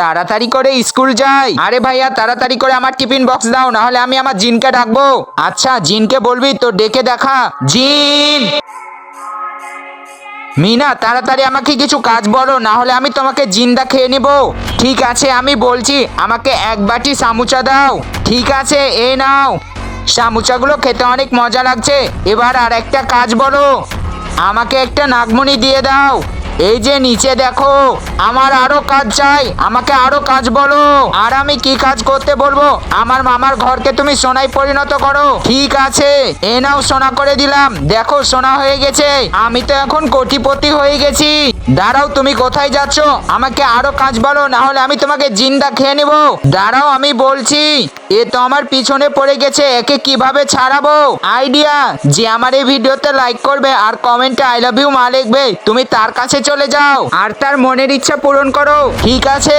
তাড়াতাড়ি করে স্কুল যাই। আরে ভাইয়া তাড়াতাড়ি করে আমার টিফিন বক্স দাও, না হলে আমি আমার জিনকে ডাকবো। আচ্ছা জিনকে বলবি তো ডেকে দেখা। জিন, মিনা তাড়াতাড়ি আমাকে কিছু কাজ বলো, না হলে আমি তোমাকে জিন্দা খেয়ে নিব। ঠিক আছে আমি বলছি, আমাকে এক বাটি সামুচা দাও। ঠিক আছে এই নাও। সামুচাগুলো খেতে অনেক মজা লাগছে। এবার আর একটা কাজ বলো, আমাকে একটা নাগমণি দিয়ে দাও। এই যে নিচে দেখো, আমার আরো কাজ চাই, আমাকে আরো কাজ বলো। আর আমি কি কাজ করতে বলবো? আমার মামার ঘরকে তুমি সোনায় পরিণত করো। ঠিক আছে এ নাও, সোনা করে দিলাম। দেখো সোনা হয়ে গেছে, আমি তো এখন কোটিপতি হয়ে গেছি। দাঁড়াও, তুমি কোথায় যাচ্ছ? আমাকে আরো কাজ বলো, না হলে আমি তোমাকে জিন্দা খেয়ে নিব। দাঁড়াও আমি বলছি। এ তো আমার পিছনে পড়ে গেছে, একে কিভাবে ছাড়াবো? আইডিয়া, যে আমার এই ভিডিওতে লাইক করবে আর কমেন্টে আই লাভ ইউ মা লিখবে, তুমি তার কাছে চলে যাও আর তার মনের ইচ্ছা পূরণ করো। ঠিক আছে।